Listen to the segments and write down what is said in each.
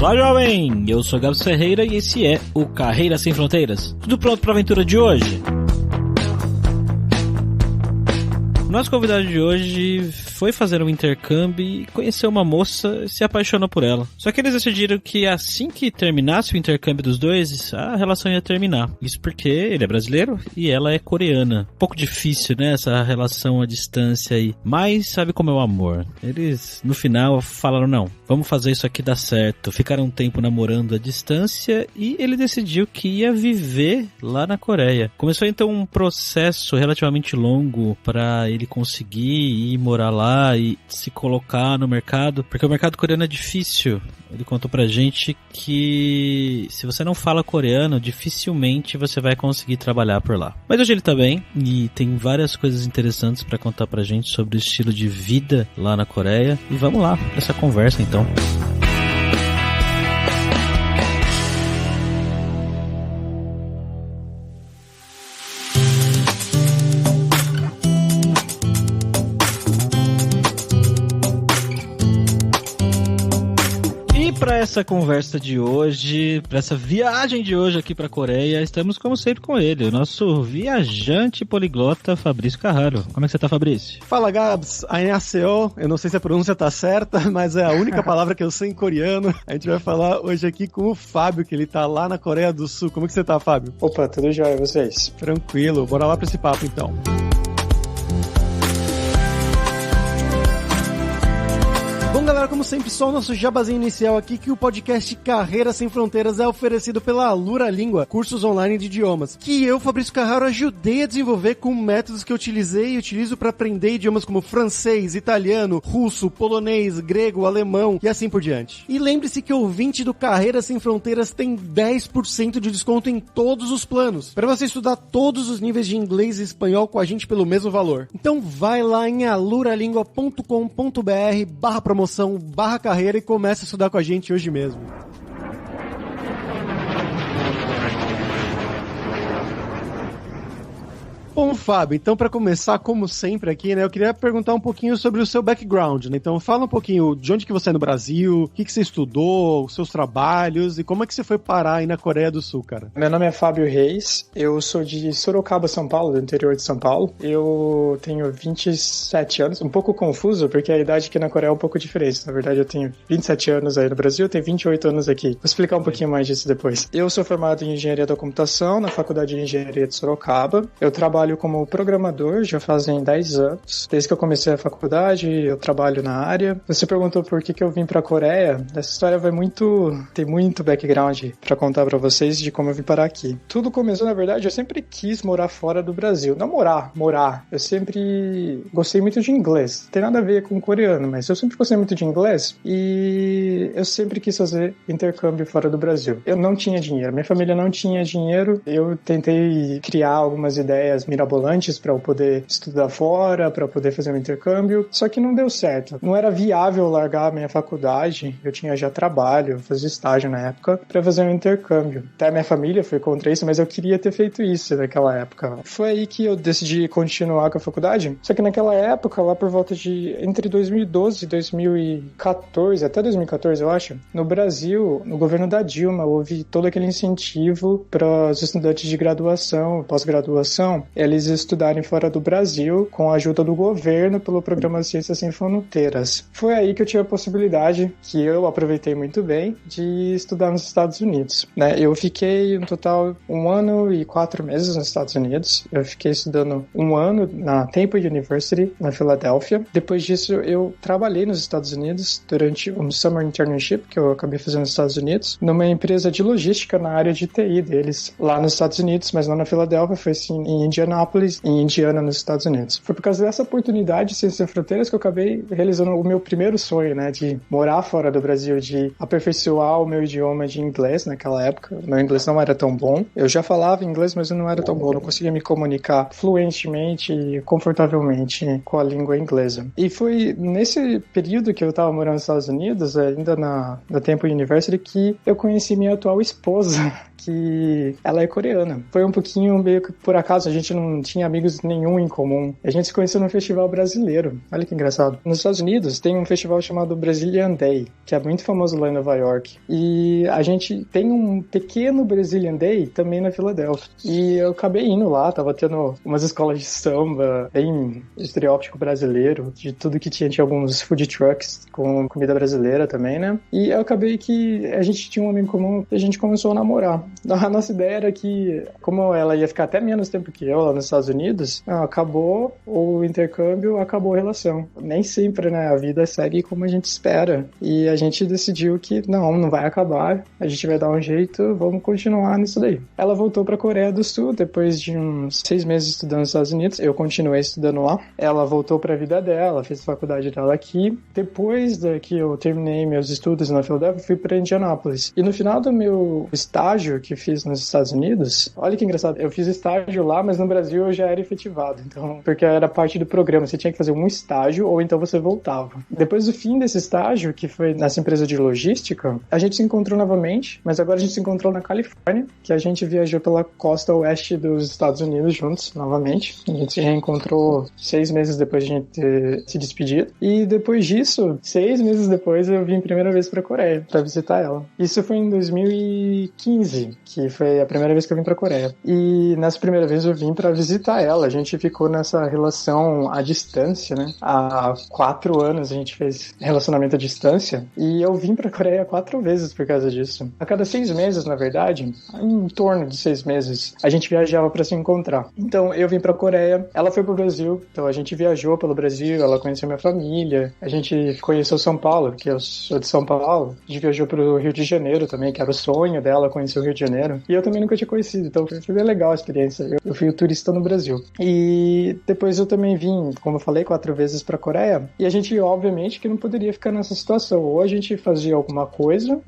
Olá, jovem! Eu sou Gabs Ferreira e esse é o Carreira Sem Fronteiras. Tudo pronto para a aventura de hoje? Nosso convidado de hoje foi fazer um intercâmbio e conheceu uma moça e se apaixonou por ela. Só que eles decidiram que assim que terminasse o intercâmbio dos dois, a relação ia terminar. Isso porque ele é brasileiro e ela é coreana. Um pouco difícil, né, essa relação à distância aí. Mas sabe como é o amor? Eles, no final, falaram, não, vamos fazer isso aqui dar certo. Ficaram um tempo namorando à distância e ele decidiu que ia viver lá na Coreia. Começou então um processo relativamente longo para ele conseguir ir morar lá e se colocar no mercado, porque o mercado coreano é difícil. Ele contou pra gente que se você não fala coreano, dificilmente você vai conseguir trabalhar por lá. Mas hoje ele tá bem e tem várias coisas interessantes pra contar pra gente sobre o estilo de vida lá na Coreia. E vamos lá pra essa conversa então. Para essa conversa de hoje, para essa viagem de hoje aqui para a Coreia, estamos como sempre com ele, o nosso viajante poliglota Fabrício Carraro. Como é que você tá, Fabrício? Fala, Gabs. Annyeonghaseyo. Eu não sei se a pronúncia tá certa, mas é a única palavra que eu sei em coreano. A gente vai falar hoje aqui com o Fábio, que ele tá lá na Coreia do Sul. Como é que você tá, Fábio? Opa, tudo jóia, vocês? Tranquilo. Bora lá para esse papo, então. Bom, galera, como sempre, só o nosso jabazinho inicial aqui, que o podcast Carreira Sem Fronteiras é oferecido pela Alura Língua, cursos online de idiomas, que eu, Fabrício Carraro, ajudei a desenvolver com métodos que eu utilizei e utilizo para aprender idiomas como francês, italiano, russo, polonês, grego, alemão e assim por diante. E lembre-se que o ouvinte do Carreira Sem Fronteiras tem 10% de desconto em todos os planos, para você estudar todos os níveis de inglês e espanhol com a gente pelo mesmo valor. Então vai lá em aluralingua.com.br/promoção/carreira e começa a estudar com a gente hoje mesmo. Bom, Fábio, então para começar, como sempre aqui, né, eu queria perguntar um pouquinho sobre o seu background, né? Então fala um pouquinho de onde que você é no Brasil, o que que você estudou, os seus trabalhos e como é que você foi parar aí na Coreia do Sul, cara? Meu nome é Fábio Reis, eu sou de Sorocaba, São Paulo, do interior de São Paulo. Eu tenho 27 anos, um pouco confuso, porque a idade aqui na Coreia é um pouco diferente. Na verdade, eu tenho 27 anos aí no Brasil, eu tenho 28 anos aqui. Vou explicar um pouquinho mais disso depois. Eu sou formado em Engenharia da Computação na Faculdade de Engenharia de Sorocaba. Eu trabalho como programador já fazem 10 anos. Desde que eu comecei a faculdade, eu trabalho na área. Você perguntou por que eu vim pra Coreia. Essa história tem muito background pra contar pra vocês de como eu vim parar aqui. Tudo começou, na verdade, eu sempre quis morar fora do Brasil. Não morar. Eu sempre gostei muito de inglês. Não tem nada a ver com coreano, mas eu sempre gostei muito de inglês e eu sempre quis fazer intercâmbio fora do Brasil. Eu não tinha dinheiro, minha família não tinha dinheiro. Eu tentei criar algumas ideias mirabolantes para eu poder estudar fora, para poder fazer um intercâmbio, só que não deu certo. Não era viável largar a minha faculdade, eu tinha já trabalho, fazia estágio na época, para fazer um intercâmbio. Até a minha família foi contra isso, mas eu queria ter feito isso naquela época. Foi aí que eu decidi continuar com a faculdade, só que naquela época, lá por volta de entre 2012 e 2014, até 2014 eu acho, no Brasil, no governo da Dilma, houve todo aquele incentivo para os estudantes de graduação, pós-graduação, eles estudarem fora do Brasil com a ajuda do governo pelo programa Ciências Sem Fronteiras. Foi aí que eu tive a possibilidade, que eu aproveitei muito bem, de estudar nos Estados Unidos, né? Eu fiquei no total 1 ano e 4 meses nos Estados Unidos. Eu fiquei estudando 1 ano na Temple University, na Filadélfia. Depois disso, eu trabalhei nos Estados Unidos durante um Summer Internship, que eu acabei fazendo nos Estados Unidos, numa empresa de logística na área de TI deles, lá nos Estados Unidos, mas não na Filadélfia, foi sim em Indianápolis, em Indiana, nos Estados Unidos. Foi por causa dessa oportunidade de Ciências Sem Fronteiras que eu acabei realizando o meu primeiro sonho, né, de morar fora do Brasil, de aperfeiçoar o meu idioma de inglês naquela época. Meu inglês não era tão bom. Eu já falava inglês, mas eu não era tão bom. Eu não conseguia me comunicar fluentemente e confortavelmente com a língua inglesa. E foi nesse período que eu estava morando nos Estados Unidos, ainda na Temple University, que eu conheci minha atual esposa, que ela é coreana. Foi um pouquinho meio que por acaso, a gente não tinha amigos nenhum em comum. A gente se conheceu num festival brasileiro. Olha que engraçado. Nos Estados Unidos tem um festival chamado Brazilian Day, que é muito famoso lá em Nova York. E a gente tem um pequeno Brazilian Day também na Filadélfia. E eu acabei indo lá, tava tendo umas escolas de samba, bem estereótipo brasileiro, de tudo que tinha alguns food trucks com comida brasileira também, né? E eu acabei que a gente tinha um amigo comum e a gente começou a namorar. A nossa ideia era que, como ela ia ficar até menos tempo que eu lá nos Estados Unidos, acabou o intercâmbio, acabou a relação. Nem sempre, né? A vida segue como a gente espera. E a gente decidiu que não vai acabar, a gente vai dar um jeito, vamos continuar nisso daí. Ela voltou pra Coreia do Sul depois de uns 6 meses estudando nos Estados Unidos, eu continuei estudando lá. Ela voltou pra vida dela, fez a faculdade dela aqui. Depois que eu terminei meus estudos na Filadélfia, fui pra Indianápolis. E no final do meu estágio que fiz nos Estados Unidos, olha que engraçado, eu fiz estágio lá, mas no Brasil eu já era efetivado, então, porque era parte do programa, você tinha que fazer um estágio ou então você voltava. Depois do fim desse estágio, que foi nessa empresa de logística, a gente se encontrou novamente, mas agora a gente se encontrou na Califórnia, que a gente viajou pela costa oeste dos Estados Unidos juntos, novamente. A gente se reencontrou 6 meses depois de a gente ter se despedido. E depois disso, 6 meses depois, eu vim a primeira vez pra Coreia, pra visitar ela. Isso foi em 2015, que foi a primeira vez que eu vim pra Coreia. E nessa primeira vez eu vim pra visitar ela. A gente ficou nessa relação à distância, né? Há 4 anos a gente fez relacionamento à distância. E eu vim pra Coreia 4 vezes por causa disso. A cada 6 meses, na verdade, em torno de 6 meses, a gente viajava pra se encontrar. Então, eu vim pra Coreia, ela foi pro Brasil, então a gente viajou pelo Brasil, ela conheceu minha família, a gente conheceu São Paulo, porque eu sou de São Paulo, a gente viajou pro Rio de Janeiro também, que era o sonho dela, conhecer o Rio de Janeiro, e eu também nunca tinha conhecido, então foi bem legal a experiência. Eu fui o turista no Brasil. E depois eu também vim, como eu falei, 4 vezes pra Coreia, e a gente, obviamente, que não poderia ficar nessa situação. Ou a gente fazia alguma coisa,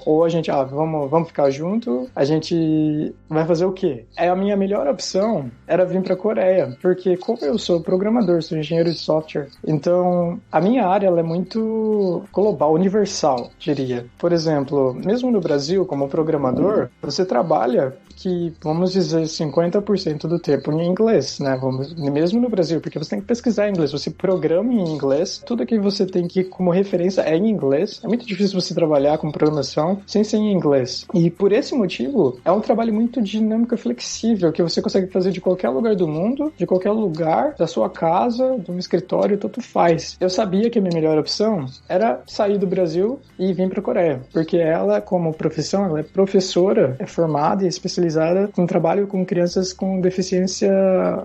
ou a gente, vamos ficar junto, a gente vai fazer o quê? A minha melhor opção era vir pra Coreia, porque como eu sou programador, sou engenheiro de software, então a minha área ela é muito global, universal, diria. Por exemplo, mesmo no Brasil, como programador, você trabalha que, vamos dizer, 50% do tempo em inglês, né? Mesmo no Brasil, porque você tem que pesquisar em inglês, você programa em inglês, tudo que você tem que como referência é em inglês. É muito difícil você trabalhar com programação sem ser em inglês. E por esse motivo, é um trabalho muito dinâmico e flexível, que você consegue fazer de qualquer lugar do mundo, de qualquer lugar, da sua casa, de um escritório, tanto faz. Eu sabia que a minha melhor opção era sair do Brasil e vir para a Coreia, porque ela, como profissão, ela é professora, é formada e especializada com trabalho com crianças com deficiência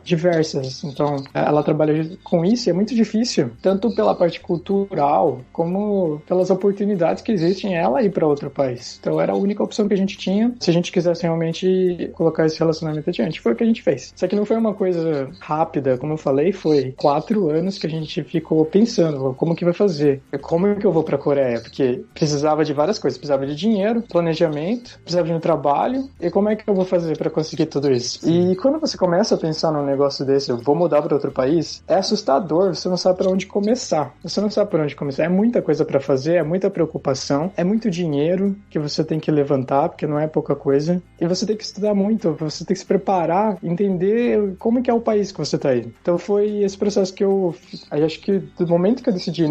diversas. Então, ela trabalha com isso e é muito difícil, tanto pela parte cultural, como pelas oportunidades que existem ela ir para outro país. Então, era a única opção que a gente tinha, se a gente quisesse realmente colocar esse relacionamento adiante. Foi o que a gente fez. Isso aqui não foi uma coisa rápida, como eu falei, foi 4 anos que a gente ficou pensando, como que vai fazer? Como que eu vou pra Coreia? Porque precisava de várias coisas, precisava de dinheiro, planejamento, precisava de um trabalho, e como é que eu vou fazer pra conseguir tudo isso? E quando você começa a pensar num negócio desse, eu vou mudar pra outro país, é assustador, você não sabe pra onde começar. Você não sabe pra onde começar, é muita coisa pra fazer, é muita preocupação, é muito dinheiro que você tem que levantar, porque não é pouca coisa, e você tem que estudar muito, você tem que se preparar, entender como que é o país que você tá aí. Então foi esse processo que eu acho que do momento que eu decidi,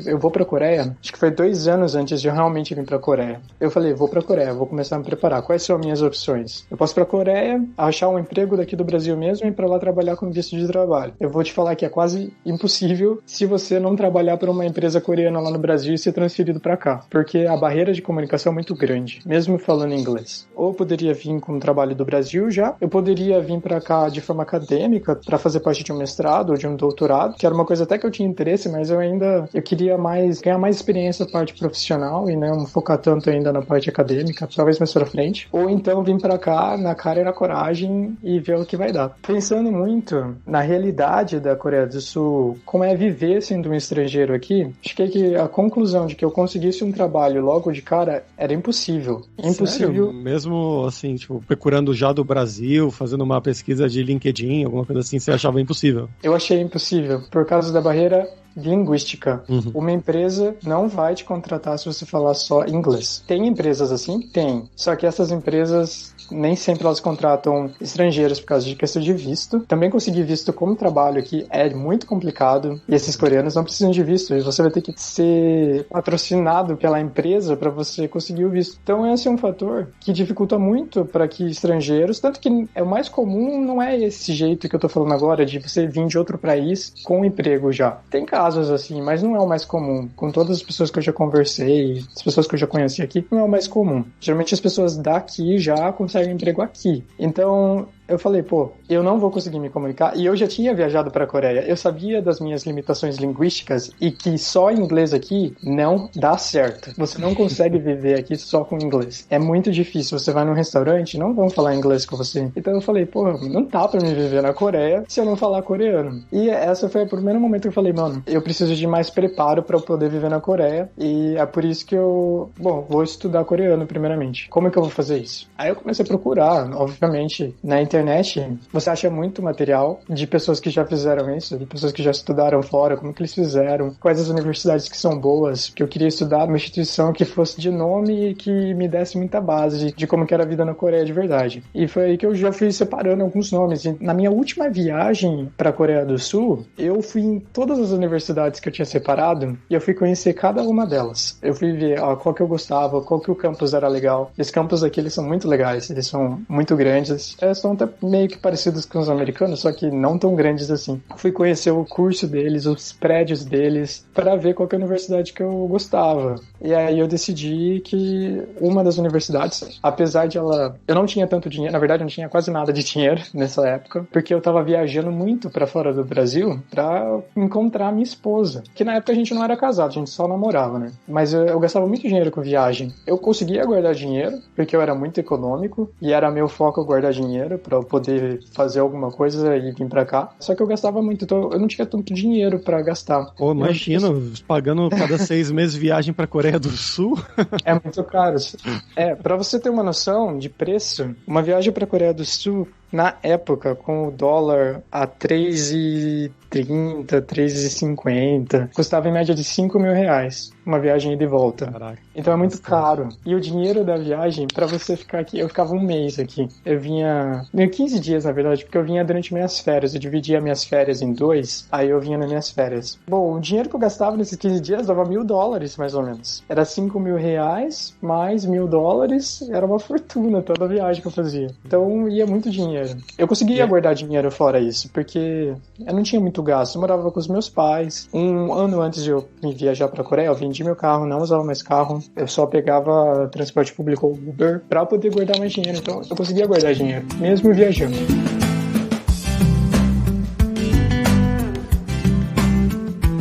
eu vou pra Coreia, acho que foi 2 anos antes de eu realmente vir pra Coreia. Eu falei, vou pra Coreia, vou começar a me preparar. Quais são as minhas opções? Eu posso ir pra Coreia, achar um emprego daqui do Brasil mesmo e ir pra lá trabalhar com visto de trabalho. Eu vou te falar que é quase impossível se você não trabalhar para uma empresa coreana lá no Brasil e ser transferido pra cá, porque a barreira de comunicação é muito grande, mesmo falando inglês. Ou eu poderia vir com um trabalho do Brasil já, eu poderia vir pra cá de forma acadêmica, pra fazer parte de um mestrado ou de um doutorado, que era uma coisa até que eu tinha interesse, mas eu queria ganhar mais experiência na parte profissional e não focar tanto ainda na parte acadêmica, talvez mais pra frente. Ou então vir pra cá na cara e na coragem e ver o que vai dar. Pensando muito na realidade da Coreia do Sul, como é viver sendo um estrangeiro aqui, acho que a conclusão de que eu conseguisse um trabalho logo de cara era impossível. Impossível. Sério? Mesmo assim, procurando já do Brasil, fazendo uma pesquisa de LinkedIn, alguma coisa assim, você achava impossível? Eu achei impossível, por causa da barreira linguística. Uma empresa não vai te contratar se você falar só inglês. Tem empresas assim? Tem. Só que essas empresas nem sempre elas contratam estrangeiros por causa de questão de visto. Também conseguir visto como trabalho aqui é muito complicado e esses coreanos não precisam de visto e você vai ter que ser patrocinado pela empresa para você conseguir o visto. Então esse é um fator que dificulta muito para que estrangeiros, tanto que é o mais comum, não é esse jeito que eu tô falando agora de você vir de outro país com emprego já. Tem casos assim, mas não é o mais comum. Com todas as pessoas que eu já conversei, as pessoas que eu já conheci aqui, não é o mais comum. Geralmente as pessoas daqui já conseguem emprego aqui. Então, eu falei, eu não vou conseguir me comunicar. E eu já tinha viajado para a Coreia. Eu sabia das minhas limitações linguísticas e que só inglês aqui não dá certo. Você não consegue viver aqui só com inglês. É muito difícil. Você vai num restaurante, não vão falar inglês com você. Então eu falei, não dá para me viver na Coreia se eu não falar coreano. E essa foi o primeiro momento que eu falei, mano, eu preciso de mais preparo para eu poder viver na Coreia. E é por isso que eu, vou estudar coreano primeiramente. Como é que eu vou fazer isso? Aí eu comecei a procurar, obviamente, na internet, você acha muito material de pessoas que já fizeram isso, de pessoas que já estudaram fora, como que eles fizeram, quais as universidades que são boas, que eu queria estudar numa instituição que fosse de nome e que me desse muita base de como que era a vida na Coreia de verdade. E foi aí que eu já fui separando alguns nomes. E na minha última viagem para a Coreia do Sul, eu fui em todas as universidades que eu tinha separado e eu fui conhecer cada uma delas. Eu fui ver qual que eu gostava, qual que o campus era legal. Os campus aqui, eles são muito legais, eles são muito grandes, eles são até meio que parecidos com os americanos, só que não tão grandes assim. Fui conhecer o curso deles, os prédios deles, para ver qual que é a universidade que eu gostava. E aí eu decidi que uma das universidades, apesar de ela... Eu não tinha tanto dinheiro, na verdade eu não tinha quase nada de dinheiro nessa época, porque eu tava viajando muito para fora do Brasil para encontrar minha esposa. Que na época a gente não era casado, a gente só namorava, né? Mas eu gastava muito dinheiro com viagem. Eu conseguia guardar dinheiro, porque eu era muito econômico, e era meu foco guardar dinheiro para eu poder fazer alguma coisa e vir pra cá. Só que eu gastava muito, então eu não tinha tanto dinheiro pra gastar. Imagina, pagando cada 6 meses viagem pra Coreia do Sul. É muito caro. Pra você ter uma noção de preço, uma viagem pra Coreia do Sul, na época, com o dólar a 3,30, 3,50, custava em média de 5 mil reais. Uma viagem ida e volta. Caraca. Então é muito caro. E o dinheiro da viagem, pra você ficar aqui, eu ficava um mês aqui. Eu vinha, 15 dias na verdade, porque eu vinha durante minhas férias. Eu dividia minhas férias em 2, aí eu vinha nas minhas férias. Bom, o dinheiro que eu gastava nesses 15 dias dava $1.000, mais ou menos. Era 5 mil reais, mais $1.000, era uma fortuna toda a viagem que eu fazia. Então ia muito dinheiro. Eu conseguia guardar dinheiro fora isso, porque eu não tinha muito gasto. Eu morava com os meus pais. Um ano antes de eu viajar pra Coreia, eu vendi meu carro, não usava mais carro. Eu só pegava transporte público ou Uber pra poder guardar mais dinheiro. Então eu conseguia guardar dinheiro, mesmo viajando.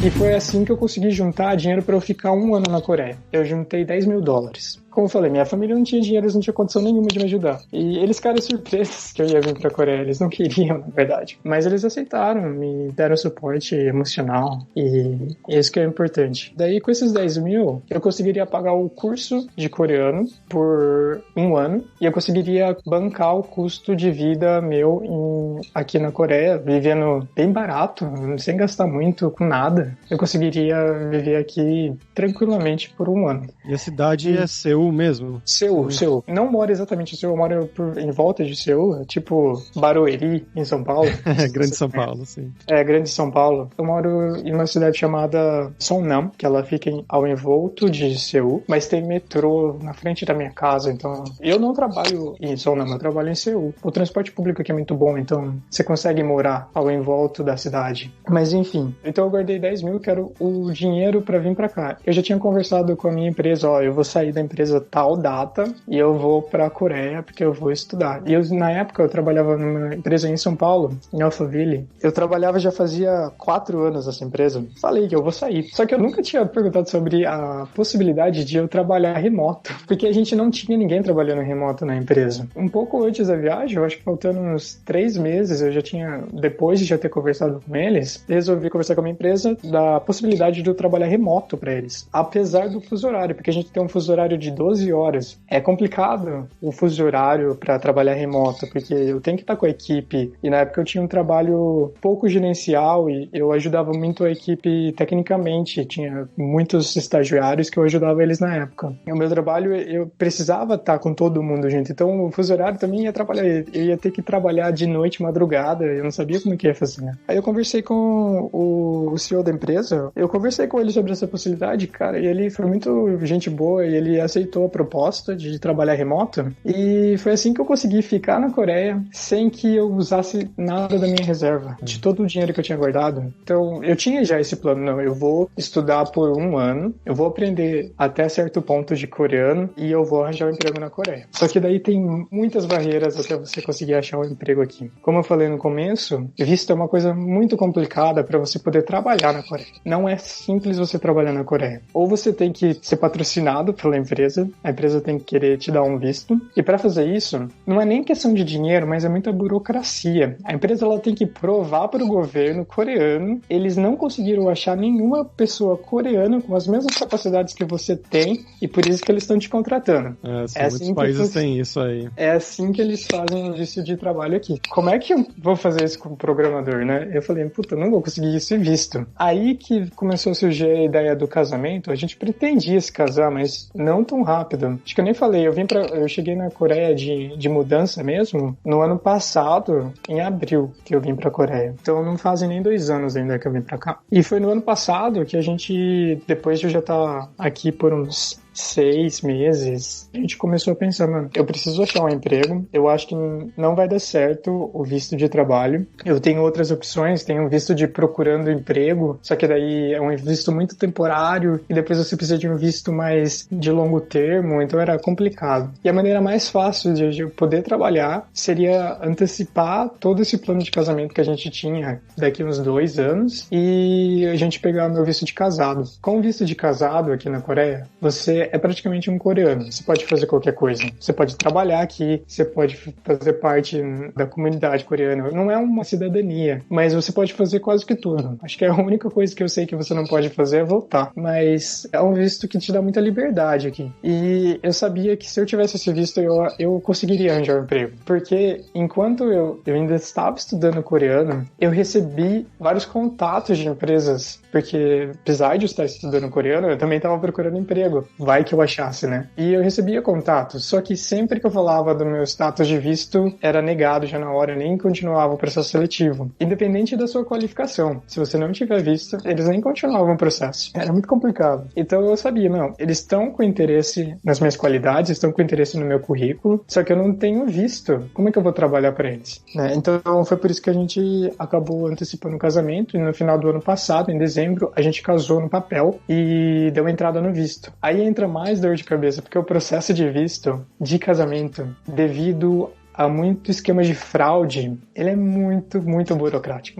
E foi assim que eu consegui juntar dinheiro pra eu ficar 1 ano na Coreia. Eu juntei $10.000. Como eu falei, minha família não tinha dinheiro, eles não tinham condição nenhuma de me ajudar. E eles ficaram surpresos que eu ia vir pra Coreia. Eles não queriam, na verdade. Mas eles aceitaram, me deram suporte emocional. E isso que é importante. Daí, com esses 10 mil, eu conseguiria pagar o curso de coreano por 1 ano. E eu conseguiria bancar o custo de vida meu aqui na Coreia, vivendo bem barato, sem gastar muito com nada. Eu conseguiria viver aqui tranquilamente por 1 ano. E a cidade é Seul mesmo? Seul. Não moro exatamente em Seul, eu moro em volta de Seul, tipo Barueri, em São Paulo. Grande São Paulo, sim. Grande São Paulo. Eu moro em uma cidade chamada Songnam, que ela fica ao envolto de Seul, mas tem metrô na frente da minha casa, então eu não trabalho em Songnam, eu trabalho em Seul. O transporte público aqui é muito bom, então você consegue morar ao envolto da cidade. Mas enfim, então eu guardei 10 mil, que era o dinheiro pra vir pra cá. Eu já tinha conversado com a minha empresa, eu vou sair da empresa tal data e eu vou pra Coreia porque eu vou estudar. E na época eu trabalhava numa empresa em São Paulo, em Alphaville. Eu trabalhava já fazia 4 anos nessa empresa. Falei que eu vou sair. Só que eu nunca tinha perguntado sobre a possibilidade de eu trabalhar remoto, porque a gente não tinha ninguém trabalhando remoto na empresa. Um pouco antes da viagem, eu acho que faltando uns 3 meses, eu já tinha, depois de já ter conversado com eles, resolvi conversar com a minha empresa, da possibilidade de eu trabalhar remoto para eles, apesar do fuso horário, porque a gente tem um fuso horário de 12 horas. É complicado o fuso horário para trabalhar remoto, porque eu tenho que estar com a equipe, e na época eu tinha um trabalho pouco gerencial e eu ajudava muito a equipe tecnicamente, tinha muitos estagiários que eu ajudava eles na época. E o meu trabalho, eu precisava estar com todo mundo junto, então o fuso horário também ia atrapalhar, eu ia ter que trabalhar de noite, madrugada, eu não sabia como que ia fazer, né? Aí eu conversei com o CEO da empresa, eu conversei com ele sobre essa possibilidade, cara, e ele foi muito gente boa e ele aceitou a proposta de trabalhar remoto, e foi assim que eu consegui ficar na Coreia sem que eu usasse nada da minha reserva, de todo o dinheiro que eu tinha guardado. Então, eu tinha já esse plano, não, eu vou estudar por 1 ano, eu vou aprender até certo ponto de coreano e eu vou arranjar um emprego na Coreia. Só que daí tem muitas barreiras até você conseguir achar um emprego aqui. Como eu falei no começo, visto é uma coisa muito complicada para você poder trabalhar na Coreia. Não é simples você trabalhar na Coreia. Ou você tem que ser patrocinado pela empresa, a empresa tem que querer te dar um visto, e para fazer isso, não é nem questão de dinheiro, mas é muita burocracia. A empresa ela tem que provar para o governo coreano, eles não conseguiram achar nenhuma pessoa coreana com as mesmas capacidades que você tem, e por isso que eles estão te contratando. Muitos países têm isso aí. É assim que eles fazem o visto de trabalho aqui. Como é que eu vou fazer isso com o programador, né? Eu falei, puta, não vou conseguir isso e visto. Aí que começou a surgir a ideia do casamento, a gente pretendia se casar, mas não tão rápido. Acho que eu nem falei, eu cheguei na Coreia de mudança mesmo no ano passado, em abril, que eu vim pra Coreia. Então não fazem nem 2 anos ainda que eu vim pra cá. E foi no ano passado que a gente, depois de eu já estar aqui por uns 6 meses, a gente começou a pensar, mano, eu preciso achar um emprego, eu acho que não vai dar certo o visto de trabalho, eu tenho outras opções, tenho um visto de procurando emprego, só que daí é um visto muito temporário e depois você precisa de um visto mais de longo termo, então era complicado. E a maneira mais fácil de eu poder trabalhar seria antecipar todo esse plano de casamento que a gente tinha daqui uns 2 anos e a gente pegar meu visto de casado. Com o visto de casado aqui na Coreia, você é praticamente um coreano. Você pode fazer qualquer coisa. Você pode trabalhar aqui, você pode fazer parte da comunidade coreana. Não é uma cidadania, mas você pode fazer quase que tudo. Acho que a única coisa que eu sei que você não pode fazer é votar. Mas é um visto que te dá muita liberdade aqui. E eu sabia que se eu tivesse esse visto, eu conseguiria arranjar um emprego. Porque enquanto eu ainda estava estudando coreano, eu recebi vários contatos de empresas. Porque apesar de eu estar estudando coreano, eu também estava procurando emprego. Vai que eu achasse, né? E eu recebia contatos, só que sempre que eu falava do meu status de visto, era negado já na hora, nem continuava o processo seletivo. Independente da sua qualificação. Se você não tiver visto, eles nem continuavam o processo. Era muito complicado. Então eu sabia, não, eles estão com interesse nas minhas qualidades, estão com interesse no meu currículo, só que eu não tenho visto. Como é que eu vou trabalhar para eles? Né? Então foi por isso que a gente acabou antecipando o casamento, e no final do ano passado, em dezembro, a gente casou no papel e deu entrada no visto. Aí entra mais dor de cabeça, porque o processo de visto de casamento, devido há muito esquema de fraude, ele é muito burocrático.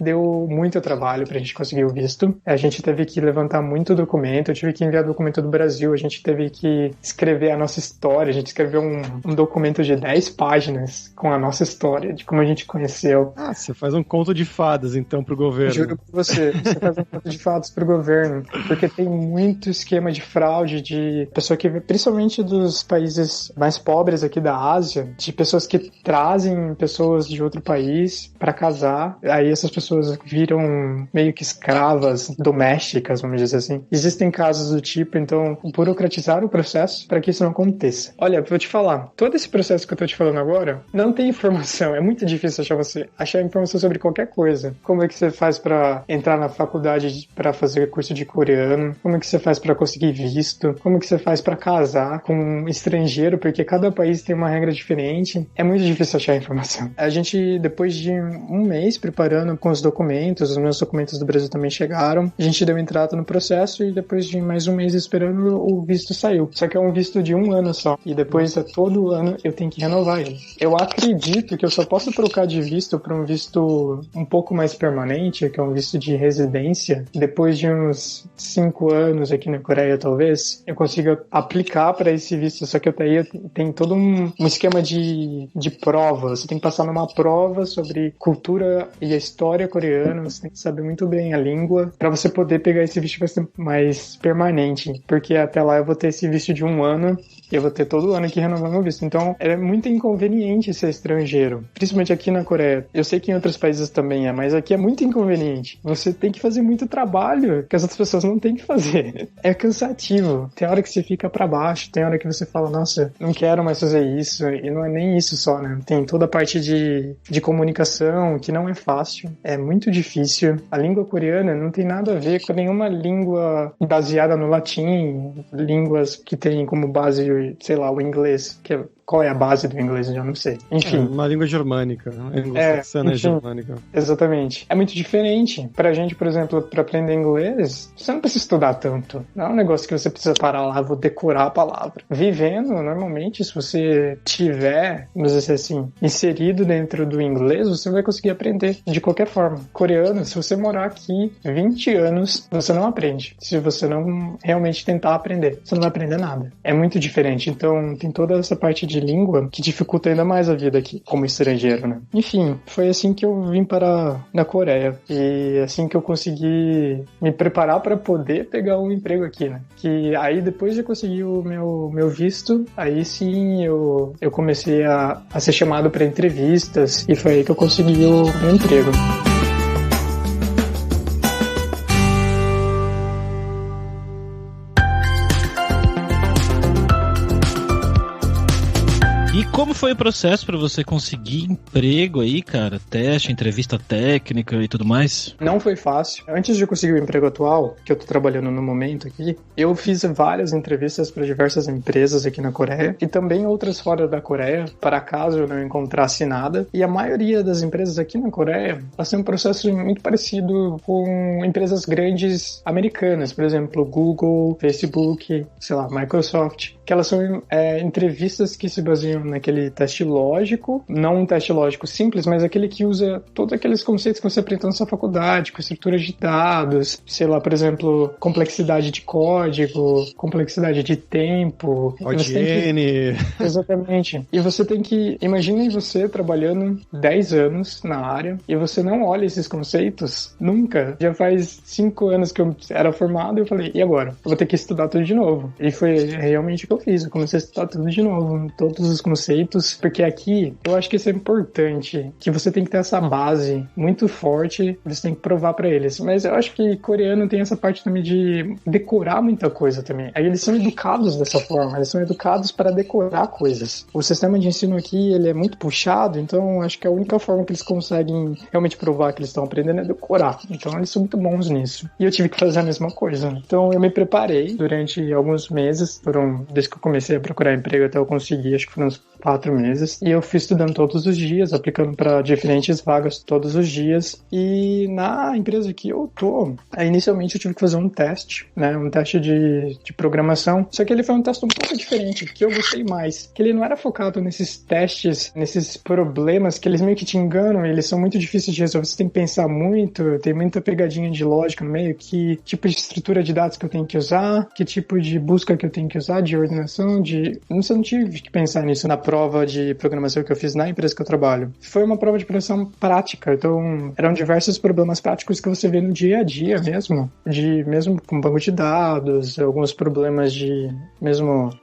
Deu muito trabalho pra gente conseguir o visto. A gente teve que levantar muito documento, eu tive que enviar documento do Brasil, a gente teve que escrever a nossa história, a gente escreveu um documento de 10 páginas com a nossa história, de como a gente conheceu. Ah, você faz um conto de fadas, então, pro governo. Juro pra você faz um conto de fadas pro governo, porque tem muito esquema de fraude, de pessoa que, principalmente dos países mais pobres aqui da Ásia, de pessoas que trazem pessoas de outro país para casar, aí essas pessoas viram meio que escravas domésticas, vamos dizer assim. Existem casos do tipo, então, burocratizar o processo para que isso não aconteça. Olha, vou te falar, todo esse processo que eu tô te falando agora, não tem informação, é muito difícil achar informação sobre qualquer coisa. Como é que você faz para entrar na faculdade para fazer curso de coreano? Como é que você faz para conseguir visto? Como é que você faz para casar com um estrangeiro? Porque cada país tem uma regra diferente. É muito difícil achar informação. A gente, depois de 1 mês preparando com os documentos, os meus documentos do Brasil também chegaram, a gente deu entrada no processo e depois de mais 1 mês esperando, o visto saiu. Só que é um visto de 1 ano só. E depois, todo ano, eu tenho que renovar ele. Eu acredito que eu só posso trocar de visto para um visto um pouco mais permanente, que é um visto de residência. Depois de uns 5 anos aqui na Coreia, talvez, eu consiga aplicar para esse visto. Só que eu tenho todo um esquema de prova. Você tem que passar numa prova sobre cultura e a história coreana, você tem que saber muito bem a língua para você poder pegar esse visto mais permanente, porque até lá eu vou ter esse visto de 1 ano e eu vou ter todo ano que renovar meu visto. Então, é muito inconveniente ser estrangeiro, principalmente aqui na Coreia. Eu sei que em outros países também mas aqui é muito inconveniente. Você tem que fazer muito trabalho que as outras pessoas não têm que fazer. É cansativo. Tem hora que você fica pra baixo, tem hora que você fala, nossa, não quero mais fazer isso. E não é nem isso só, né? Tem toda a parte de comunicação que não é fácil. É muito difícil. A língua coreana não tem nada a ver com nenhuma língua baseada no latim, línguas que tem como base, sei lá, o inglês, que é... Qual é a base do inglês? Eu não sei. Enfim. Uma língua germânica. Anglo-saxana germânica. Exatamente. É muito diferente. Pra gente, por exemplo, pra aprender inglês, você não precisa estudar tanto. Não é um negócio que você precisa parar lá, vou decorar a palavra. Vivendo, normalmente, se você tiver, vamos dizer assim, inserido dentro do inglês, você vai conseguir aprender de qualquer forma. Coreano, se você morar aqui 20 anos, você não aprende. Se você não realmente tentar aprender, você não vai aprender nada. É muito diferente. Então, tem toda essa parte de língua que dificulta ainda mais a vida aqui, como estrangeiro, né? Enfim, foi assim que eu vim para na Coreia e assim que eu consegui me preparar para poder pegar um emprego aqui, né? Que aí depois de conseguir o meu visto, aí sim eu comecei a ser chamado para entrevistas e foi aí que eu consegui o meu emprego. E como foi o processo para você conseguir emprego aí, cara? Teste, entrevista técnica e tudo mais? Não foi fácil. Antes de eu conseguir o emprego atual, que eu tô trabalhando no momento aqui, eu fiz várias entrevistas para diversas empresas aqui na Coreia e também outras fora da Coreia, para caso eu não encontrasse nada. E a maioria das empresas aqui na Coreia passei um processo muito parecido com empresas grandes americanas, por exemplo, Google, Facebook, sei lá, Microsoft, que elas são entrevistas que se baseiam naquele teste lógico, não um teste lógico simples, mas aquele que usa todos aqueles conceitos que você aprendeu na sua faculdade, com estrutura de dados, sei lá, por exemplo, complexidade de código, complexidade de tempo. OGN. Exatamente. E você tem que... Imaginem você trabalhando 10 anos na área e você não olha esses conceitos nunca. Já faz 5 anos que eu era formado e eu falei, e agora? Eu vou ter que estudar tudo de novo. E foi realmente o que eu fiz. Eu comecei a estudar tudo de novo, todos os conceitos, porque aqui eu acho que isso é importante, que você tem que ter essa base muito forte, você tem que provar pra eles. Mas eu acho que coreano tem essa parte também de decorar muita coisa também. Aí eles são educados dessa forma, eles são educados para decorar coisas. O sistema de ensino aqui, ele é muito puxado, então acho que a única forma que eles conseguem realmente provar que eles estão aprendendo é decorar. Então eles são muito bons nisso. E eu tive que fazer a mesma coisa. Então eu me preparei durante alguns meses, desde que eu comecei a procurar emprego até eu conseguir, acho que foram uns 4 meses, e eu fui estudando todos os dias, aplicando para diferentes vagas todos os dias, e na empresa que eu tô, inicialmente eu tive que fazer um teste, né, um teste de programação, só que ele foi um teste um pouco diferente, que eu gostei mais, que ele não era focado nesses testes, nesses problemas que eles meio que te enganam, eles são muito difíceis de resolver, você tem que pensar muito, tem muita pegadinha de lógica no meio, que tipo de estrutura de dados que eu tenho que usar, que tipo de busca que eu tenho que usar, de ordenação, você não tive que pensar nisso na prova de programação que eu fiz na empresa que eu trabalho. Foi uma prova de programação prática, então eram diversos problemas práticos que você vê no dia a dia mesmo com banco de dados, alguns problemas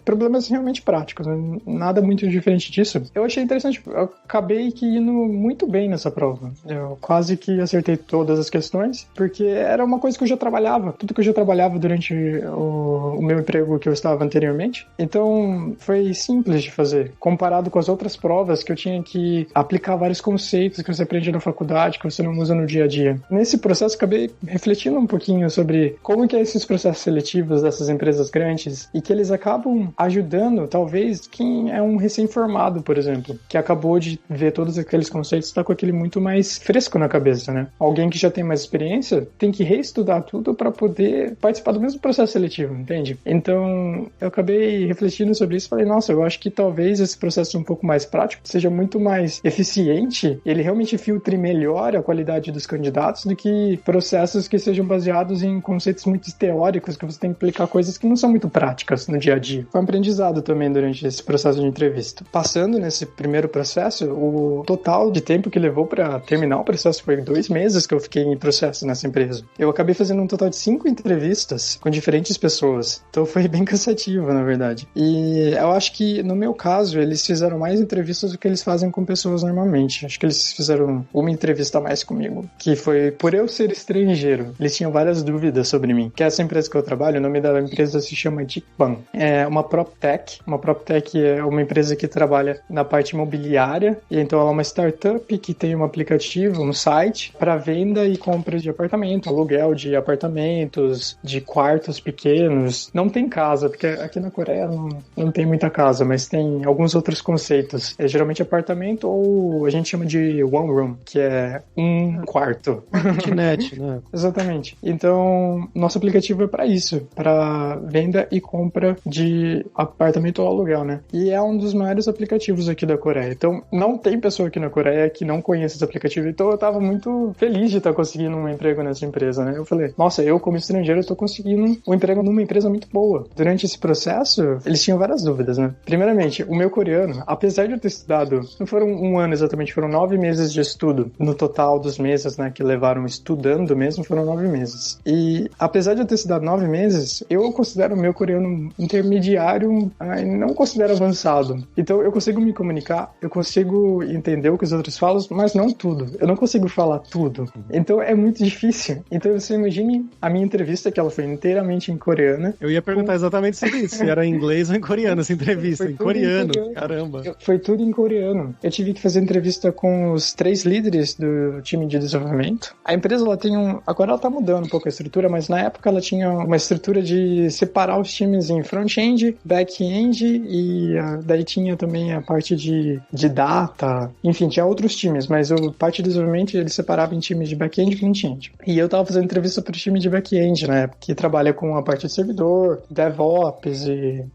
problemas realmente práticos, nada muito diferente disso. Eu achei interessante, eu acabei que indo muito bem nessa prova. Eu quase que acertei todas as questões, porque era uma coisa que eu já trabalhava, tudo que eu já trabalhava durante o meu emprego que eu estava anteriormente. Então, foi simples de fazer, comparado com as outras provas que eu tinha que aplicar vários conceitos que você aprende na faculdade, que você não usa no dia a dia. Nesse processo, acabei refletindo um pouquinho sobre como que é esses processos seletivos dessas empresas grandes e que eles acabam ajudando, talvez, quem é um recém-formado, por exemplo, que acabou de ver todos aqueles conceitos e está com aquele muito mais fresco na cabeça, né? Alguém que já tem mais experiência tem que reestudar tudo para poder participar do mesmo processo seletivo, entende? Então, eu acabei refletindo sobre isso e falei, nossa, eu acho que talvez esse esse processo um pouco mais prático, seja muito mais eficiente, ele realmente filtre melhor a qualidade dos candidatos do que processos que sejam baseados em conceitos muito teóricos, que você tem que aplicar coisas que não são muito práticas no dia a dia. Foi um aprendizado também durante esse processo de entrevista. Passando nesse primeiro processo, o total de tempo que levou para terminar o processo foi 2 meses que eu fiquei em processo nessa empresa. Eu acabei fazendo um total de 5 entrevistas com diferentes pessoas. Então foi bem cansativo, na verdade. E eu acho que, no meu caso, eles fizeram mais entrevistas do que eles fazem com pessoas normalmente. Acho que eles fizeram uma entrevista a mais comigo, que foi por eu ser estrangeiro. Eles tinham várias dúvidas sobre mim. Que essa empresa que eu trabalho, o nome da empresa se chama Dicban. É uma PropTech. Uma PropTech é uma empresa que trabalha na parte imobiliária. E então ela é uma startup que tem um aplicativo, um site, para venda e compra de apartamento, aluguel de apartamentos, de quartos pequenos. Não tem casa, porque aqui na Coreia não tem muita casa, mas tem alguns outros conceitos. É geralmente apartamento ou a gente chama de one room, que é um quarto. Kitnet, né? Exatamente. Então, nosso aplicativo é para isso, para venda e compra de apartamento ou aluguel, né? E é um dos maiores aplicativos aqui da Coreia. Então, não tem pessoa aqui na Coreia que não conheça esse aplicativo. Então, eu tava muito feliz de estar conseguindo um emprego nessa empresa, né? Eu falei, nossa, eu como estrangeiro, eu tô conseguindo um emprego numa empresa muito boa. Durante esse processo, eles tinham várias dúvidas, né? Primeiramente, o meu coreano, apesar de eu ter estudado, não foram 1 ano exatamente, foram 9 meses de estudo. No total dos meses, né, que levaram estudando mesmo, foram 9 meses. E apesar de eu ter estudado 9 meses, eu considero o meu coreano intermediário, não considero avançado. Então, eu consigo me comunicar, eu consigo entender o que os outros falam, mas não tudo. Eu não consigo falar tudo. Então, é muito difícil. Então, você imagine a minha entrevista, que ela foi inteiramente em coreano. Eu ia perguntar exatamente sobre isso, se era em inglês ou em coreano essa entrevista. Em coreano. Caramba. Foi tudo em coreano. Eu tive que fazer entrevista com os 3 líderes do time de desenvolvimento. A empresa, ela tem agora ela tá mudando um pouco a estrutura, mas na época ela tinha uma estrutura de separar os times em front-end, back-end e daí tinha também a parte de data. Enfim, tinha outros times, mas a parte de desenvolvimento eles separavam em times de back-end e front-end. E eu tava fazendo entrevista pro time de back-end, né? Que trabalha com a parte de servidor, DevOps e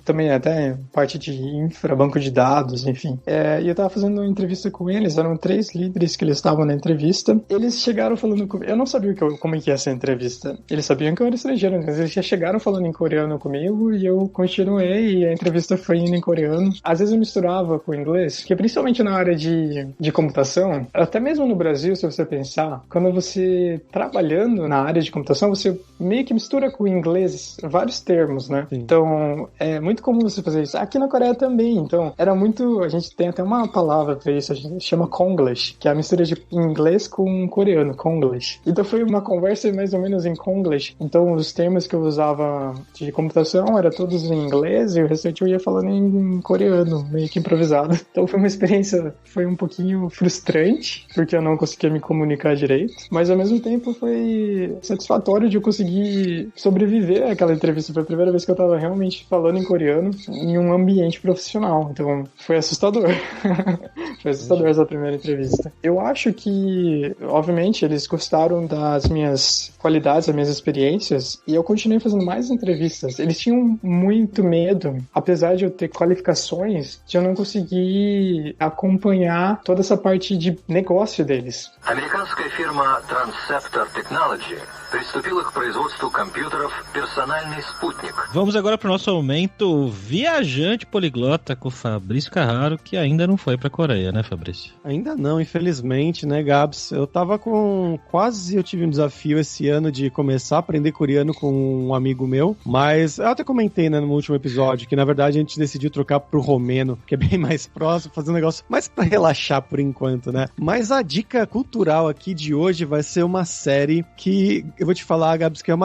também até parte de infra, banco de dados, enfim. E eu tava fazendo uma entrevista com eles, eram 3 líderes que eles estavam na entrevista. Eles chegaram falando comigo, eu não sabia como é que ia ser a entrevista. Eles sabiam que eu era estrangeiro, mas eles já chegaram falando em coreano comigo e eu continuei e a entrevista foi indo em coreano. Às vezes eu misturava com o inglês, porque principalmente na área de computação, até mesmo no Brasil, se você pensar, quando você trabalhando na área de computação, você meio que mistura com o inglês vários termos, né? Sim. Então, é muito comum você fazer isso. Aqui na Coreia também, então, era muito... A gente tem até uma palavra pra isso, a gente chama Konglish, que é a mistura de inglês com coreano, Konglish. Então, foi uma conversa mais ou menos em Konglish. Então, os termos que eu usava de computação eram todos em inglês e o restante eu ia falando em coreano, meio que improvisado. Então, foi uma experiência, foi um pouquinho frustrante, porque eu não conseguia me comunicar direito, mas ao mesmo tempo foi satisfatório de eu conseguir sobreviver àquela entrevista. Foi a primeira vez que eu tava realmente falando em coreano em um ambiente profissional. Então, foi assustador. Foi assustador essa primeira entrevista. Eu acho que, obviamente, eles gostaram das minhas qualidades, das minhas experiências, e eu continuei fazendo mais entrevistas. Eles tinham muito medo, apesar de eu ter qualificações, de eu não conseguir acompanhar toda essa parte de negócio deles. Американская фирма Transceptor Technology приступила к производству компьютеров «Персональный спутник». Vamos agora para o nosso momento viajante poliglota com o Fabrício Carraro, que ainda não foi para a Coreia, né, Fabrício? Ainda não, infelizmente, né, Gabs? Eu tive um desafio esse ano de começar a aprender coreano com um amigo meu, mas eu até comentei, né, no último episódio, que na verdade a gente decidiu trocar pro romeno, que é bem mais próximo, fazer um negócio mais para relaxar por enquanto, né? Mas a dica cultural aqui de hoje vai ser uma série que eu vou te falar, Gabs, que é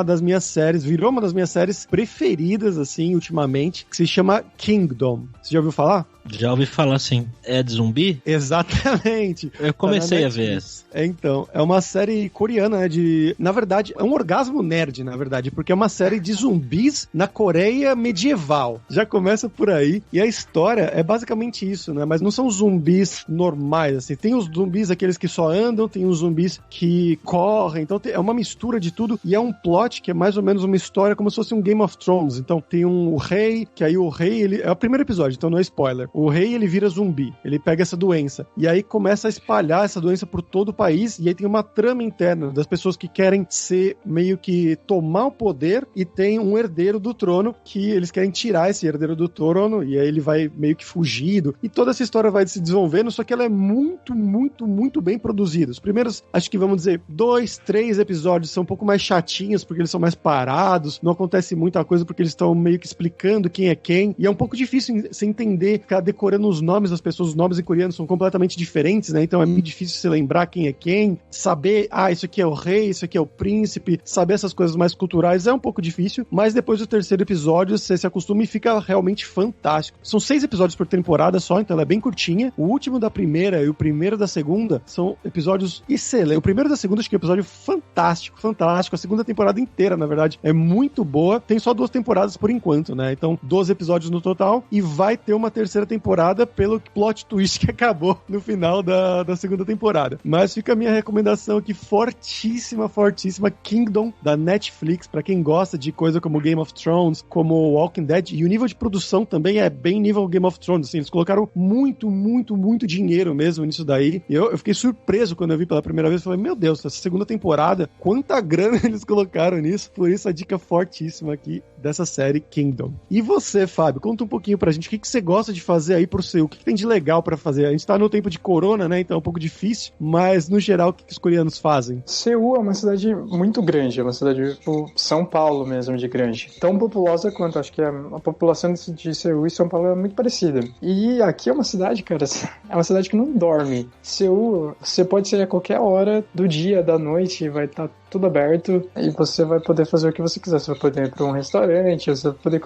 virou uma das minhas séries preferidas, assim, ultimamente, que se chama Kingdom. Você já ouviu falar? Já ouvi falar, sim. É de zumbi? Exatamente. Eu comecei a ver essa. Então, é uma série coreana, né, na verdade, é um orgasmo nerd, na verdade, porque é uma série de zumbis na Coreia medieval. Já começa por aí, e a história é basicamente isso, né, mas não são zumbis normais, assim, tem os zumbis aqueles que só andam, tem os zumbis que correm, então é uma mistura de tudo, e é um plot que é mais ou menos uma história como se fosse um Game of Thrones. Então, tem o rei, que aí o rei, ele é o primeiro episódio, então não é spoiler. O rei, ele vira zumbi, ele pega essa doença, e aí começa a espalhar essa doença por todo o país, e aí tem uma trama interna das pessoas que querem ser, meio que tomar o poder, e tem um herdeiro do trono, que eles querem tirar esse herdeiro do trono, e aí ele vai meio que fugido, e toda essa história vai se desenvolvendo, só que ela é muito, muito, muito bem produzida. Os primeiros, acho que vamos dizer, 2, 3 episódios são um pouco mais chatinhos, porque eles são mais parados, não acontece muita coisa porque eles estão meio que explicando quem é quem, e é um pouco difícil você entender, ficar decorando os nomes das pessoas, os nomes em coreano são completamente diferentes, né, então é muito difícil você lembrar quem é quem, saber, isso aqui é o rei, isso aqui é o príncipe, saber essas coisas mais culturais é um pouco difícil, mas depois do terceiro episódio você se acostuma e fica realmente fantástico. São 6 episódios por temporada só, então ela é bem curtinha. O último da primeira e o primeiro da segunda são episódios excelentes. O primeiro da segunda acho que é um episódio fantástico, fantástico. A segunda temporada inteira, na verdade, é muito boa. Tem só 2 temporadas por enquanto, né? Então, 12 episódios no total e vai ter uma terceira temporada pelo plot twist que acabou no final da segunda temporada. Mas fica a minha recomendação aqui fortíssima, fortíssima, Kingdom, da Netflix, pra quem gosta de coisa como Game of Thrones, como Walking Dead, e o nível de produção também é bem nível Game of Thrones, assim, eles colocaram muito, muito, muito dinheiro mesmo nisso daí, e eu fiquei surpreso quando eu vi pela primeira vez, falei, meu Deus, essa segunda temporada, quanta grana eles colocaram nisso, por isso a dica fortíssima aqui dessa série Kingdom. E você, Fábio, conta um pouquinho pra gente, o que você gosta de fazer aí pro seu, o que tem de legal pra fazer? A gente tá no tempo de corona, né, então é um pouco difícil, mas no geral, o que os coreanos fazem? Seul é uma cidade muito grande, é uma cidade tipo São Paulo mesmo de grande, tão populosa quanto, acho que a população de Seul e São Paulo é muito parecida. E aqui é uma cidade, cara, é uma cidade que não dorme. Seul, você pode sair a qualquer hora do dia, da noite, vai estar tudo aberto e você vai poder fazer o que você quiser. Você vai poder ir para um restaurante, você vai poder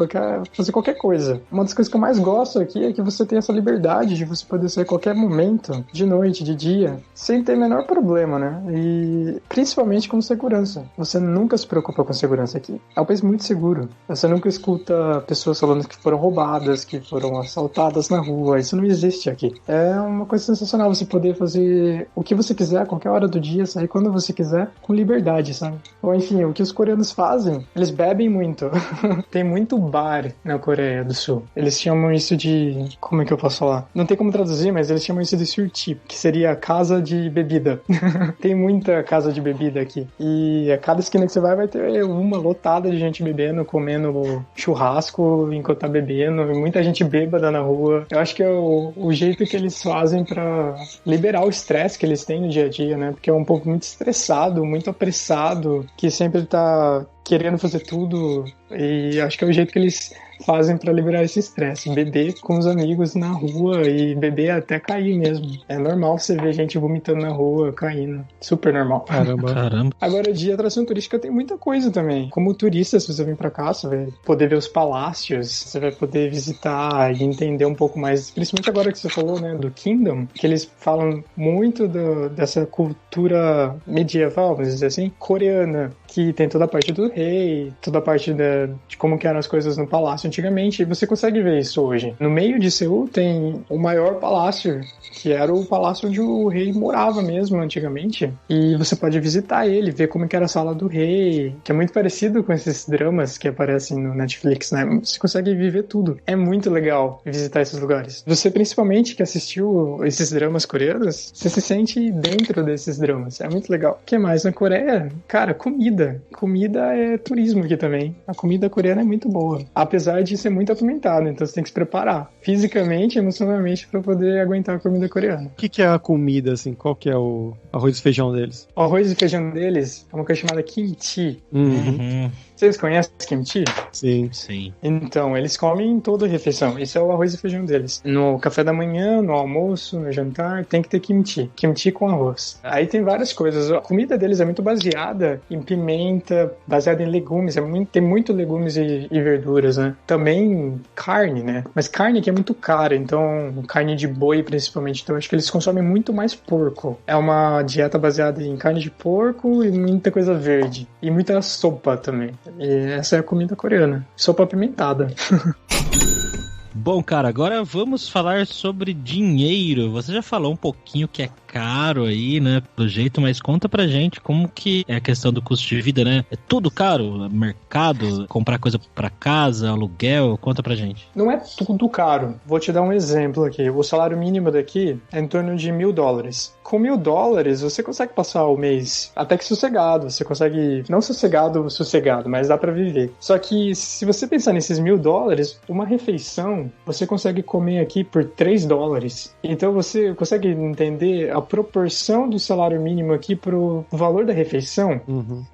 fazer qualquer coisa. Uma das coisas que eu mais gosto aqui é que você tem essa liberdade de você poder sair a qualquer momento, de noite, de dia, sem ter o menor problema, né? E principalmente com segurança. Você nunca se preocupa com segurança aqui. É um país muito seguro. Você nunca escuta pessoas falando que foram roubadas, que foram assaltadas na rua. Isso não existe aqui. É uma coisa sensacional você poder fazer o que você quiser, a qualquer hora do dia, sair quando você quiser, com liberdade, sabe? Ou enfim, o que os coreanos fazem, eles bebem muito. Tem muito bar na Coreia do Sul. Eles chamam isso de... Como é que eu posso falar? Não tem como traduzir, mas eles chamam isso de surtip, que seria casa de bebida. Tem muita casa de bebida aqui. E a cada esquina que você vai ter uma lotada de gente bebendo, comendo churrasco enquanto tá bebendo, e muita gente bêbada na rua. Eu acho que é o jeito que eles fazem pra liberar o estresse que eles têm no dia a dia, né? Porque é um povo muito estressado, muito apressado, que sempre tá querendo fazer tudo, e acho que é o jeito que eles fazem pra liberar esse estresse, beber com os amigos na rua e beber até cair mesmo. É normal você ver gente vomitando na rua, caindo. Super normal. Caramba. Agora, de atração turística tem muita coisa também. Como turista, se você vir pra cá, você vai poder ver os palácios, você vai poder visitar e entender um pouco mais, principalmente agora que você falou, né, do Kingdom, que eles falam muito dessa cultura medieval, vamos dizer assim, coreana, que tem toda a parte do rei, toda a parte de como que eram as coisas no palácio antigamente, e você consegue ver isso hoje. No meio de Seul tem o maior palácio, que era o palácio onde o rei morava mesmo antigamente, e você pode visitar ele, ver como que era a sala do rei, que é muito parecido com esses dramas que aparecem no Netflix, né? Você consegue viver tudo. É muito legal visitar esses lugares. Você, principalmente, que assistiu esses dramas coreanos, você se sente dentro desses dramas. É muito legal. O que mais? Na Coreia, cara, comida. Comida é turismo aqui também. A comida coreana é muito boa. Apesar de ser muito apimentada, então você tem que se preparar fisicamente e emocionalmente para poder aguentar a comida coreana. O que é a comida, assim? Qual que é o arroz e feijão deles? O arroz e feijão deles é uma coisa chamada kimchi. Uhum. Vocês conhecem kimchi? Sim. Então, eles comem toda a refeição. Esse é o arroz e feijão deles. No café da manhã, no almoço, no jantar, tem que ter kimchi. Kimchi com arroz. Aí tem várias coisas. A comida deles é muito baseada em pimenta, baseada em legumes. Tem muito legumes e verduras, né? Também carne, né? Mas carne que é muito cara. Então, carne de boi, principalmente. Então, acho que eles consomem muito mais porco. É uma dieta baseada em carne de porco e muita coisa verde. E muita sopa também. E essa é a comida coreana. Sopa apimentada. Bom, cara, agora vamos falar sobre dinheiro. Você já falou um pouquinho que é caro aí, né, pelo jeito, mas conta pra gente como que é a questão do custo de vida, né? É tudo caro? Mercado, comprar coisa pra casa, aluguel, conta pra gente. Não é tudo caro. Vou te dar um exemplo aqui. O salário mínimo daqui é em torno de $1.000. Com $1.000, você consegue passar o mês até que sossegado. Você consegue, não sossegado, mas dá pra viver. Só que se você pensar nesses $1.000, uma refeição você consegue comer aqui por $3. Então você consegue entender a proporção do salário mínimo aqui pro valor da refeição?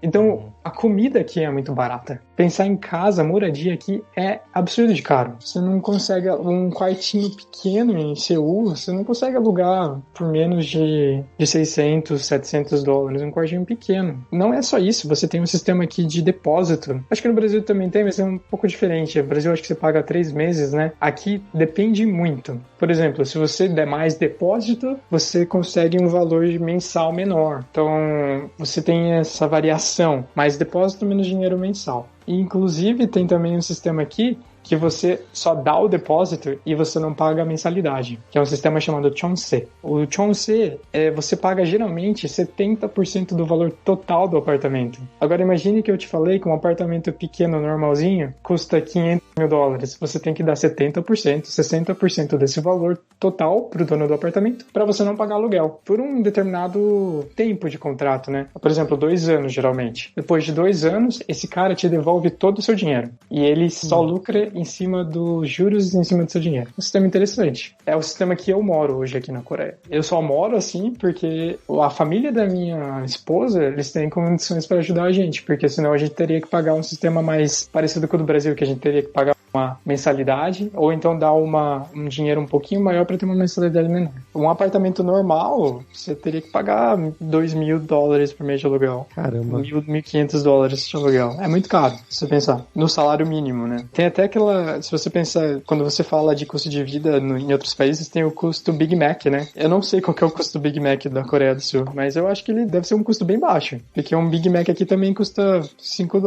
Então a comida aqui é muito barata. Pensar em casa, moradia aqui é absurdo de caro. Você não consegue um quartinho pequeno em Seul, você não consegue alugar por menos de $600, $700, um quartinho pequeno. Não é só isso, você tem um sistema aqui de depósito. Acho que no Brasil também tem, mas é um pouco diferente. No Brasil acho que você paga 3 meses, né? Aqui depende muito. Por exemplo, se você der mais depósito, você consegue um valor mensal menor. Então, você tem essa variação. Mais depósito, menos dinheiro mensal. E, inclusive, tem também um sistema aqui que você só dá o depósito e você não paga a mensalidade, que é um sistema chamado Chonse. O Chonse, você paga geralmente 70% do valor total do apartamento. Agora imagine que eu te falei que um apartamento pequeno, normalzinho, custa $500 mil. Você tem que dar 70%, 60% desse valor total para o dono do apartamento, para você não pagar aluguel, por um determinado tempo de contrato, né? Por exemplo, 2 anos, geralmente. Depois de 2 anos, esse cara te devolve todo o seu dinheiro. E ele só lucra em cima dos juros em cima do seu dinheiro. Um sistema interessante. É o sistema que eu moro hoje aqui na Coreia. Eu só moro assim porque a família da minha esposa, eles têm condições para ajudar a gente, porque senão a gente teria que pagar um sistema mais parecido com o do Brasil, que a gente teria que pagar uma mensalidade, ou então dar um dinheiro um pouquinho maior para ter uma mensalidade menor. Um apartamento normal, você teria que pagar $2.000 por mês de aluguel. Caramba. $1.500 de aluguel. É muito caro, se você pensar. No salário mínimo, né? Tem até aquela... Se você pensar, quando você fala de custo de vida em outros países, tem o custo Big Mac, né? Eu não sei qual que é o custo Big Mac da Coreia do Sul, mas eu acho que ele deve ser um custo bem baixo. Porque um Big Mac aqui também custa $5,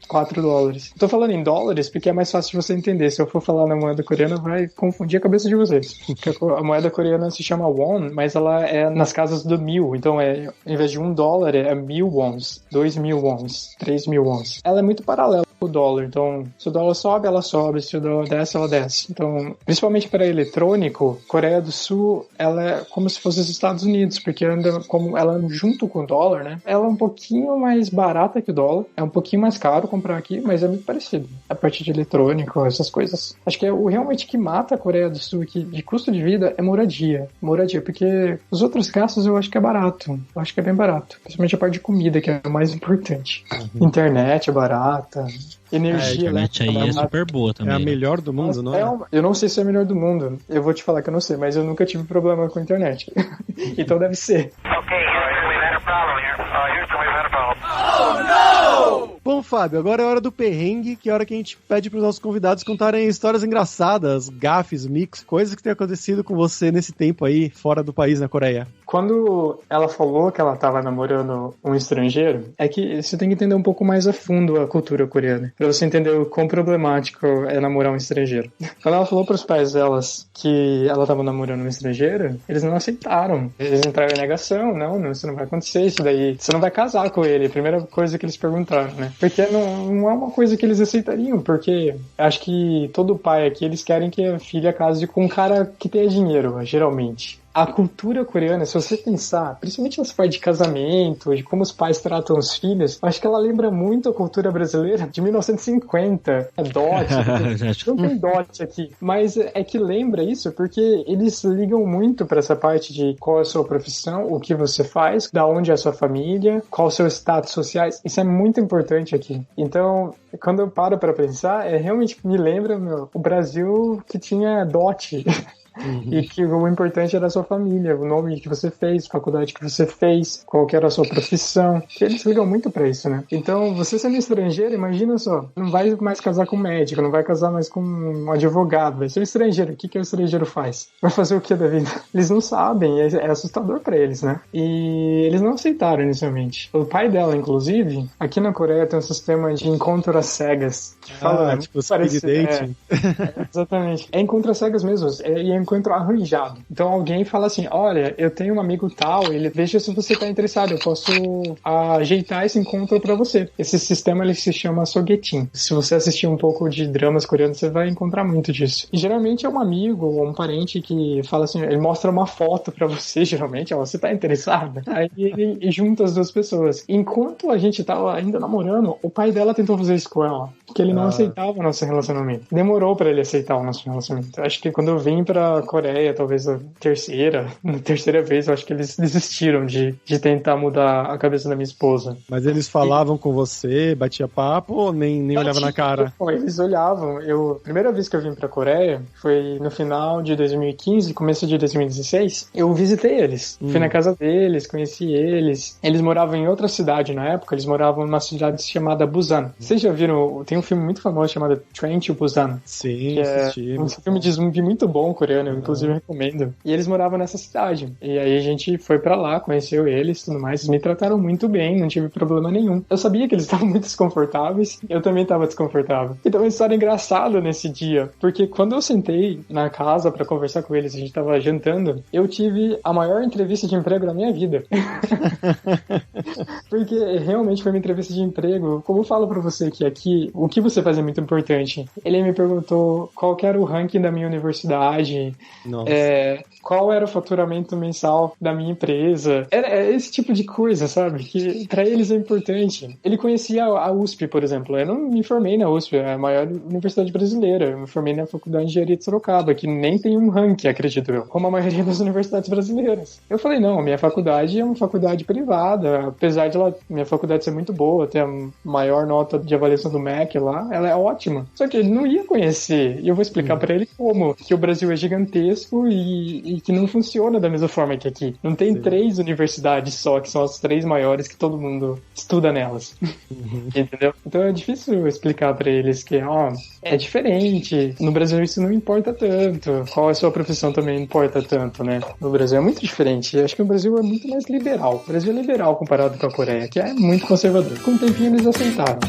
$4. Tô falando em dólares porque é mais fácil de você entender. Se eu for falar na moeda coreana, vai confundir a cabeça de vocês. Porque a moeda coreana se chama won, mas ela é nas casas do 1.000. Então, em vez de $1, é 1.000 wons, 2.000 wons, 3.000 wons. Ela é muito paralela com o dólar. Então, se o dólar sobe, ela sobe. Se o dólar desce, ela desce. Então, principalmente para eletrônico, Coreia do Sul, ela é como se fosse os Estados Unidos, porque como ela junto com o dólar, né? Ela é um pouquinho mais barata que o dólar. É um pouquinho mais caro comprar aqui, mas é muito parecido. A parte de eletrônico, essas coisas. Acho que o realmente que mata a Coreia do Sul aqui de custo de vida é moradia. Moradia, porque os outros gastos eu acho que é barato. Eu acho que é bem barato. Principalmente a parte de comida, que é o mais importante. Internet é barata. Energia, a internet aí é super boa também. É a melhor do mundo, não é? Eu não sei se é a melhor do mundo. Eu vou te falar que eu não sei, mas eu nunca tive problema com a internet. Então deve ser. Bom, Fábio, agora é a hora do perrengue, que é a hora que a gente pede para os nossos convidados contarem histórias engraçadas, gafes, mix, coisas que têm acontecido com você nesse tempo aí, fora do país, na Coreia. Quando ela falou que ela estava namorando um estrangeiro, é que você tem que entender um pouco mais a fundo a cultura coreana, para você entender o quão problemático é namorar um estrangeiro. Quando ela falou para os pais delas que ela estava namorando um estrangeiro, eles não aceitaram. Eles entraram em negação, não, isso não vai acontecer, isso daí, você não vai casar com ele, a primeira coisa que eles perguntaram, né? Porque não é uma coisa que eles aceitariam, porque acho que todo pai aqui, eles querem que a filha case com um cara que tenha dinheiro, geralmente. A cultura coreana, se você pensar, principalmente nessa parte de casamento, de como os pais tratam os filhos, acho que ela lembra muito a cultura brasileira de 1950. É dote, não tem dote aqui. Mas é que lembra isso porque eles ligam muito para essa parte de qual é a sua profissão, o que você faz, da onde é a sua família, qual é o seu status sociais. Isso é muito importante aqui. Então, quando eu paro para pensar, realmente me lembra, o Brasil que tinha dote. E que o importante era a sua família, o nome que você fez, faculdade que você fez, qual que era a sua profissão. Eles ligam muito pra isso, né? Então, você sendo estrangeiro, imagina só, não vai mais casar com um médico, não vai casar mais com um advogado, vai ser um estrangeiro. O que o estrangeiro faz? Vai fazer o que da vida? Eles não sabem, é assustador pra eles, né? E eles não aceitaram inicialmente. O pai dela, inclusive, aqui na Coreia tem um sistema de encontro às cegas. Que fala, tipo speed dating. Exatamente. É encontro às cegas mesmo. E é encontro arranjado. Então alguém fala assim, olha, eu tenho um amigo tal, ele veja se você tá interessado, eu posso ajeitar esse encontro pra você. Esse sistema, ele se chama Sogetin. Se você assistir um pouco de dramas coreanos, você vai encontrar muito disso. E geralmente é um amigo ou um parente que fala assim, ele mostra uma foto pra você, geralmente, ó, você tá interessado? Aí ele junta as duas pessoas. Enquanto a gente tava ainda namorando, o pai dela tentou fazer isso com ela, porque ele não aceitava o nosso relacionamento. Demorou pra ele aceitar o nosso relacionamento. Acho que quando eu vim pra Coreia, talvez na terceira vez, eu acho que eles desistiram de tentar mudar a cabeça da minha esposa. Mas eles falavam com você, batia papo ou nem olhava na cara? Eles olhavam. A primeira vez que eu vim pra Coreia foi no final de 2015, começo de 2016. Eu visitei eles. Fui na casa deles, conheci eles. Eles moravam em outra cidade na época. Eles moravam numa cidade chamada Busan. Vocês já viram? Tem um filme muito famoso chamado Train to Busan. Sim, assisti. Um filme de zumbi muito bom coreano, eu inclusive recomendo. E eles moravam nessa cidade. E aí a gente foi pra lá, conheceu eles e tudo mais. Eles me trataram muito bem, não tive problema nenhum. Eu sabia que eles estavam muito desconfortáveis, eu também estava desconfortável. Então uma história engraçada nesse dia, porque quando eu sentei na casa pra conversar com eles, a gente tava jantando, eu tive a maior entrevista de emprego da minha vida. Porque realmente foi uma entrevista de emprego. Como eu falo pra você que aqui, o que você faz é muito importante. Ele me perguntou qual que era o ranking da minha universidade, qual era o faturamento mensal da minha empresa. Era esse tipo de coisa, sabe? Que pra eles é importante. Ele conhecia a USP, por exemplo. Eu não me formei na USP, é a maior universidade brasileira. Eu me formei na Faculdade de Engenharia de Sorocaba, que nem tem um ranking, acredito eu, como a maioria das universidades brasileiras. Eu falei, não, a minha faculdade é uma faculdade privada. Apesar de minha faculdade ser muito boa, ter a maior nota de avaliação do MEC lá, ela é ótima. Só que ele não ia conhecer. E eu vou explicar pra ele como que o Brasil é gigantesco e que não funciona da mesma forma que aqui. Não tem 3 universidades só, que são as 3 maiores que todo mundo estuda nelas. Entendeu? Então é difícil explicar pra eles que, é diferente. No Brasil isso não importa tanto. Qual é a sua profissão também não importa tanto, né? No Brasil é muito diferente. Eu acho que o Brasil é muito mais liberal. O Brasil é liberal comparado com a Coreia, que é muito conservador. Com o tempinho eles aceitaram.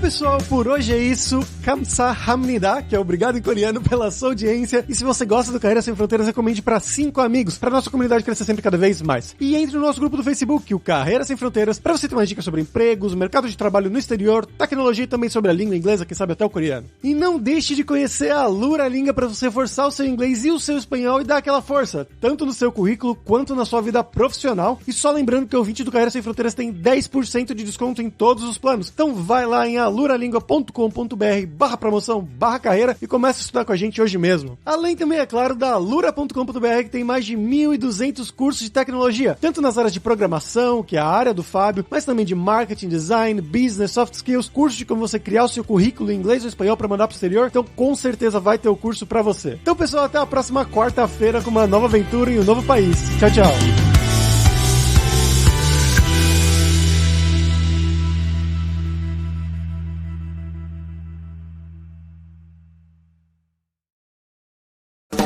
Pessoal, por hoje é isso. Kamsahamnida, que é obrigado em coreano pela sua audiência. E se você gosta do Carreira Sem Fronteiras, recomende para 5 amigos, para nossa comunidade crescer sempre cada vez mais. E entre no nosso grupo do Facebook, o Carreira Sem Fronteiras, para você ter mais dicas sobre empregos, mercado de trabalho no exterior, tecnologia e também sobre a língua inglesa, quem sabe até o coreano. E não deixe de conhecer a Luralinga para você forçar o seu inglês e o seu espanhol e dar aquela força, tanto no seu currículo quanto na sua vida profissional. E só lembrando que o ouvinte do Carreira Sem Fronteiras tem 10% de desconto em todos os planos. Então vai lá em aluralingua.com.br/promoção/carreira e comece a estudar com a gente hoje mesmo. Além também, é claro, da alura.com.br, que tem mais de 1.200 cursos de tecnologia, tanto nas áreas de programação, que é a área do Fábio, mas também de marketing, design, business, soft skills, cursos de como você criar o seu currículo em inglês ou espanhol para mandar pro exterior. Então com certeza vai ter o curso para você. Então pessoal, até a próxima quarta-feira com uma nova aventura em um novo país. Tchau, tchau.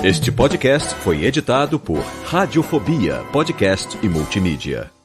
Este podcast foi editado por Radiofobia, podcast e multimídia.